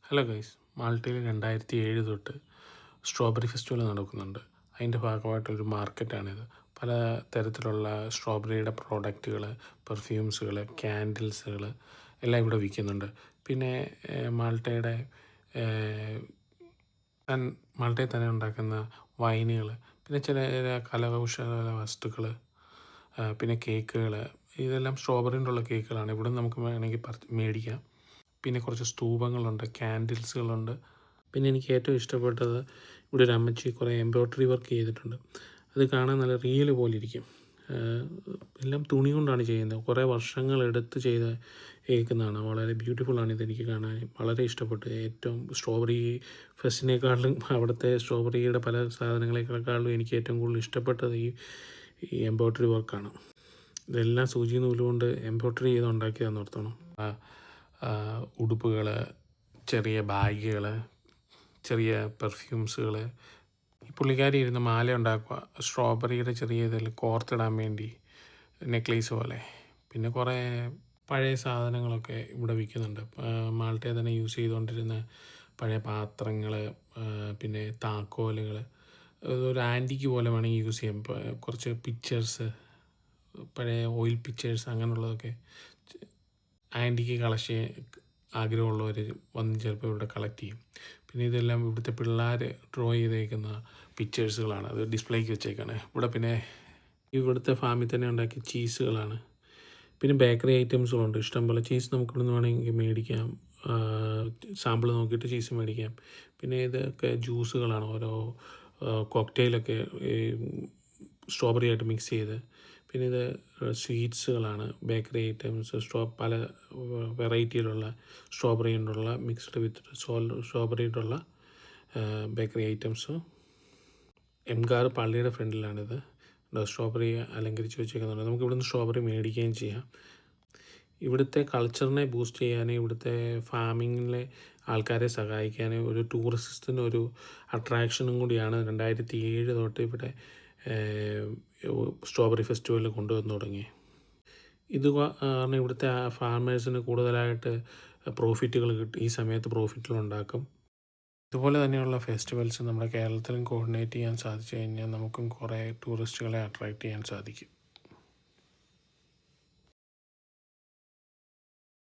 Hello guys, മാൾട്ടയിൽ 2007 തൊട്ട് strawberry festival നടക്കുന്നുണ്ട്. അതിൻ്റെ ഭാഗമായിട്ടൊരു മാർക്കറ്റാണിത്. പല തരത്തിലുള്ള സ്ട്രോബെറിയുടെ പ്രോഡക്റ്റുകൾ, പെർഫ്യൂംസുകൾ, ക്യാൻഡിൽസുകൾ എല്ലാം ഇവിടെ വിൽക്കുന്നുണ്ട്. പിന്നെ മാൾട്ടയുടെ മാൾട്ടയിൽ തന്നെ ഉണ്ടാക്കുന്ന വൈനുകൾ, പിന്നെ ചില കരകൗശല വസ്തുക്കൾ, പിന്നെ കേക്കുകൾ, ഇതെല്ലാം സ്ട്രോബെറി കൊണ്ടുള്ള കേക്കുകളാണ്. ഇവിടെ നമുക്ക് വേണമെങ്കിൽ മേടിക്കാം. പിന്നെ കുറച്ച് സ്തൂപങ്ങളുണ്ട്, ക്യാൻഡിൽസുകളുണ്ട്. പിന്നെ എനിക്ക് ഏറ്റവും ഇഷ്ടപ്പെട്ടത് ഇവിടെ ഒരു അമ്മച്ചി കുറേ എംബ്രോയ്ഡറി വർക്ക് ചെയ്തിട്ടുണ്ട്. അത് കാണാൻ നല്ല റിയൽ പോലെ ഇരിക്കും. എല്ലാം തുണി കൊണ്ടാണ് ചെയ്യുന്നത്. കുറേ വർഷങ്ങളെടുത്ത് ഏൽക്കുന്നതാണ്. വളരെ ബ്യൂട്ടിഫുള്ളാണ് ഇതെനിക്ക് കാണാൻ വളരെ ഇഷ്ടപ്പെട്ടു. ഏറ്റവും സ്ട്രോബെറി ഫെസ്റ്റിനേക്കാളിലും അവിടുത്തെ സ്ട്രോബെറിയുടെ പല സാധനങ്ങളെക്കാളും എനിക്ക് ഏറ്റവും കൂടുതൽ ഇഷ്ടപ്പെട്ടത് ഈ എംബ്രോയ്ഡറി വർക്കാണ്. ഇതെല്ലാം സൂചി നൂലുകൊണ്ട് എംബ്രോയ്ഡറി ചെയ്ത് ഉണ്ടാക്കിയതെന്ന് ഓർത്തോണം. ഉടുപ്പുകൾ, ചെറിയ ബാഗുകൾ, ചെറിയ പെർഫ്യൂംസുകൾ. ഈ പുള്ളിക്കാരി ഇരുന്ന് മാല ഉണ്ടാക്കുക, സ്ട്രോബെറിയുടെ ചെറിയ ഇതിൽ കോർത്തിടാൻ വേണ്ടി, നെക്ലേസ് പോലെ. പിന്നെ കുറേ പഴയ സാധനങ്ങളൊക്കെ ഇവിടെ വിൽക്കുന്നുണ്ട്. മാൾട്ടയിൽ തന്നെ യൂസ് ചെയ്തുകൊണ്ടിരുന്ന പഴയ പാത്രങ്ങൾ, പിന്നെ താക്കോലുകൾ, ഒരു ആൻറ്റിക്ക് പോലെ വേണമെങ്കിൽ യൂസ് ചെയ്യാം. കുറച്ച് പിക്ചേഴ്സ്, പഴയ ഓയിൽ പിക്ചേഴ്സ്, അങ്ങനെയുള്ളതൊക്കെ ആൻറ്റിക്ക് ആഗ്രഹമുള്ളവർ വന്ന് ചിലപ്പോൾ ഇവിടെ കളക്ട് ചെയ്യും. പിന്നെ ഇതെല്ലാം ഇവിടുത്തെ പിള്ളേർ ഡ്രോ ചെയ്തേക്കുന്ന പിക്ചേഴ്സുകളാണ്. അത് ഡിസ്പ്ലേക്ക് വെച്ചേക്കാണ് ഇവിടെ. പിന്നെ ഇവിടുത്തെ ഫാമിൽ തന്നെ ഉണ്ടാക്കിയ ചീസുകളാണ്. പിന്നെ ബേക്കറി ഐറ്റംസുകളുണ്ട് ഇഷ്ടംപോലെ. ചീസ് നമുക്ക് ഇവിടുന്ന് വേണമെങ്കിൽ മേടിക്കാം, സാമ്പിൾ നോക്കിയിട്ട് ചീസ് മേടിക്കാം. പിന്നെ ഇതൊക്കെ ജ്യൂസുകളാണ്, ഓരോ കോക്ടെയിലൊക്കെ സ്ട്രോബെറി ആയിട്ട് മിക്സ് ചെയ്ത്. പിന്നെ ഇത് സ്വീറ്റ്സുകളാണ്, ബേക്കറി ഐറ്റംസ്, പല വെറൈറ്റിയിലുള്ള സ്ട്രോബെറി കൊണ്ടുള്ള മിക്സ്ഡ് വിത്ത് സ്ട്രോബെറി കൊണ്ടുള്ള ബേക്കറി ഐറ്റംസ്. എംഗാർ പള്ളിയുടെ ഫ്രണ്ടിലാണിത്. സ്ട്രോബെറി അലങ്കരിച്ച് വെച്ചേക്കുന്നുണ്ട്. നമുക്ക് ഇവിടുന്ന് സ്ട്രോബെറി മേടിക്കുകയും ചെയ്യാം. ഇവിടുത്തെ കൾച്ചറിനെ ബൂസ്റ്റ് ചെയ്യാൻ, ഇവിടുത്തെ ഫാമിങ്ങിലെ ആൾക്കാരെ സഹായിക്കാൻ, ഒരു ടൂറിസത്തിനൊരു അട്രാക്ഷനും കൂടിയാണ് 2007 തൊട്ട് ഇവിടെ സ്ട്രോബെറി ഫെസ്റ്റിവൽ കൊണ്ടുവന്ന് തുടങ്ങി. ഇത് കാരണം ഇവിടുത്തെ ഫാർമേഴ്സിന് കൂടുതലായിട്ട് പ്രോഫിറ്റുകൾ കിട്ടും. ഈ സമയത്ത് പ്രോഫിറ്റുകളുണ്ടാക്കും. ഇതുപോലെ തന്നെയുള്ള ഫെസ്റ്റിവൽസ് നമ്മുടെ കേരളത്തിലും കോർഡിനേറ്റ് ചെയ്യാൻ സാധിച്ചു കഴിഞ്ഞാൽ നമുക്കും കുറേ ടൂറിസ്റ്റുകളെ അട്രാക്റ്റ് ചെയ്യാൻ സാധിക്കും.